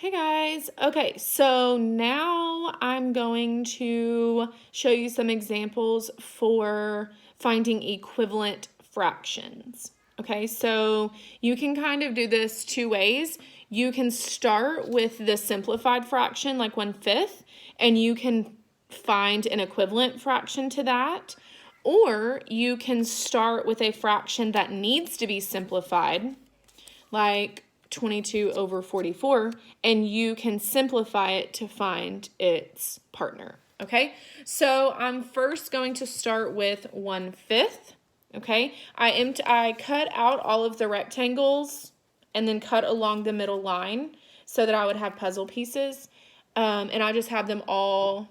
Hey guys. Okay, so now I'm going to show you some examples for finding equivalent fractions. Okay, so you can kind of do this two ways. You can start with the simplified fraction, like 1/5, and you can find an equivalent fraction to that. Or you can start with a fraction that needs to be simplified, like 22 over 44, and you can simplify it to find its partner. Okay, so I'm first going to start with 1/5. Okay, I cut out all of the rectangles and then cut along the middle line so that I would have puzzle pieces, and I just have them all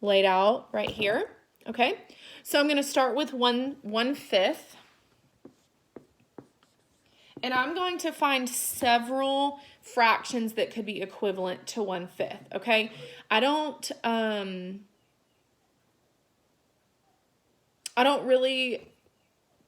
laid out right here. Okay, so I'm going to start with 1/5. And I'm going to find several fractions that could be equivalent to 1/5, okay? I don't really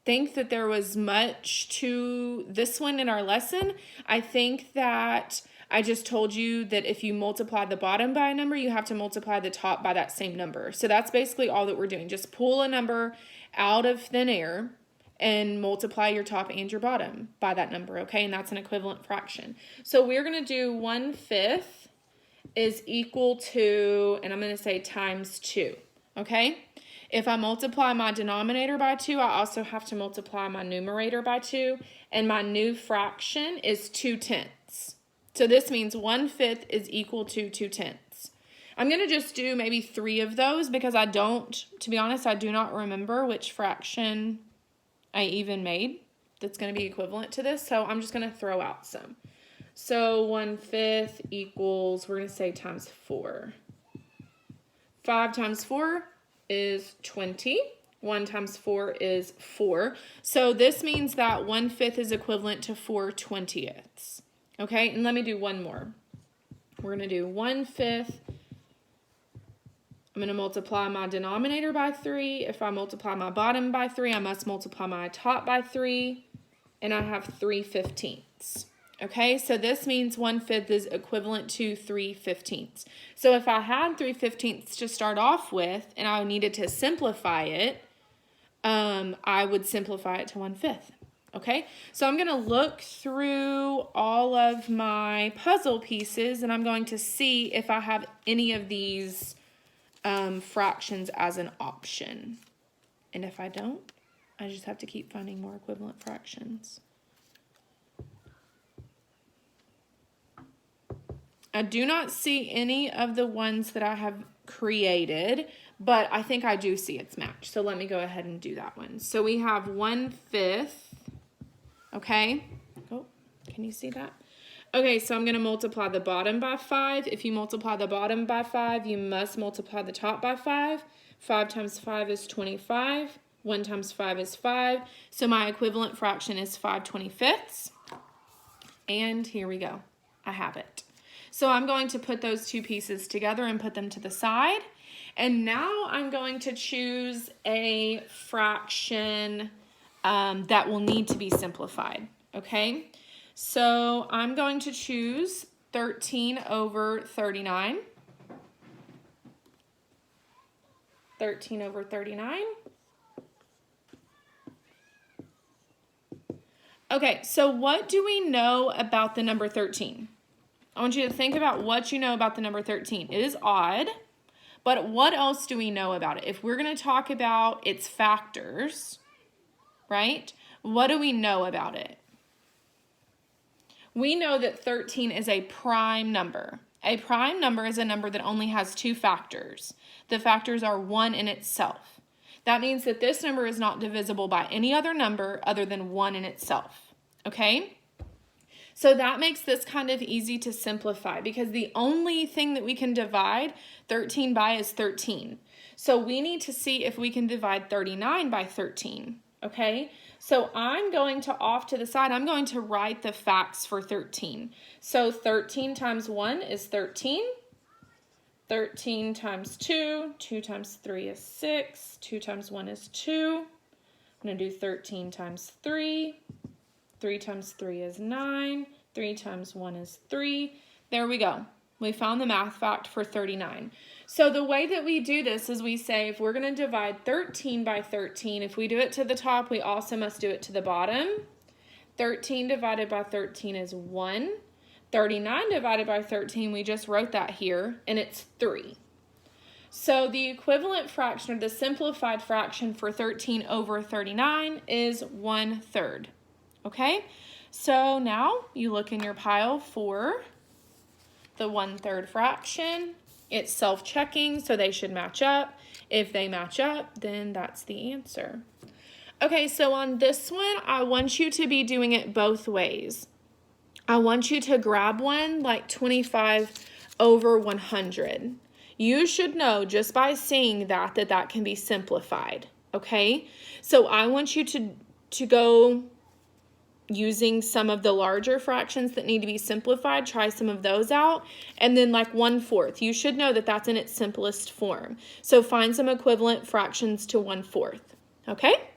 think that there was much to this one in our lesson. I think that I just told you that if you multiply the bottom by a number, you have to multiply the top by that same number. So that's basically all that we're doing. Just pull a number out of thin air and multiply your top and your bottom by that number, okay? And that's an equivalent fraction. So we're going to do 1/5 is equal to, and I'm going to say times 2, okay? If I multiply my denominator by 2, I also have to multiply my numerator by 2, and my new fraction is 2/10. So this means 1/5 is equal to 2/10. I'm going to just do maybe 3 of those because to be honest, I do not remember which fraction I even made that's going to be equivalent to this. So I'm just going to throw out some. So 1/5 equals, we're going to say times 4. 5 times 4 is 20. 1 times 4 is 4. So this means that 1/5 is equivalent to 4/20. Okay, and let me do one more. We're going to do 1/5. I'm going to multiply my denominator by 3. If I multiply my bottom by 3, I must multiply my top by 3. And I have 3/15. Okay, so this means 1/5 is equivalent to 3/15. So if I had 3/15 to start off with and I needed to simplify it, I would simplify it to 1/5. Okay, so I'm going to look through all of my puzzle pieces and I'm going to see if I have any of these fractions as an option. And if I don't, I just have to keep finding more equivalent fractions. I do not see any of the ones that I have created, but I think I do see its match. So let me go ahead and do that one. So we have 1/5, okay? Oh, can you see that? Okay, so I'm going to multiply the bottom by 5. If you multiply the bottom by 5, you must multiply the top by 5. 5 times 5 is 25. 1 times 5 is 5. So my equivalent fraction is 5/25. And here we go. I have it. So I'm going to put those two pieces together and put them to the side. And now I'm going to choose a fraction that will need to be simplified, okay? So I'm going to choose 13 over 39. 13 over 39. Okay, so what do we know about the number 13? I want you to think about what you know about the number 13. It is odd, but what else do we know about it? If we're going to talk about its factors, right, what do we know about it? We know that 13 is a prime number. A prime number is a number that only has 2 factors. The factors are 1 in itself. That means that this number is not divisible by any other number other than 1 in itself, okay? So that makes this kind of easy to simplify because the only thing that we can divide 13 by is 13. So we need to see if we can divide 39 by 13, okay? So I'm going to, off to the side, I'm going to write the facts for 13. So 13 times 1 is 13. 13 times 2, 2 times 3 is 6, 2 times 1 is 2. I'm going to do 13 times 3. 3 times 3 is 9. 3 times 1 is 3. There we go. We found the math fact for 39. So the way that we do this is we say if we're going to divide 13 by 13, if we do it to the top, we also must do it to the bottom. 13 divided by 13 is 1. 39 divided by 13, we just wrote that here, and it's 3. So the equivalent fraction, or the simplified fraction for 13 over 39 is 1/3. Okay? So now you look in your pile for the 1/3 fraction. It's self-checking, so they should match up. If they match up, then that's the answer. Okay, so on this one, I want you to be doing it both ways. I want you to grab one like 25 over 100. You should know just by seeing that that can be simplified, okay? So I want you to go using some of the larger fractions that need to be simplified, try some of those out, and then like 1/4. You should know that that's in its simplest form. So find some equivalent fractions to 1/4, okay?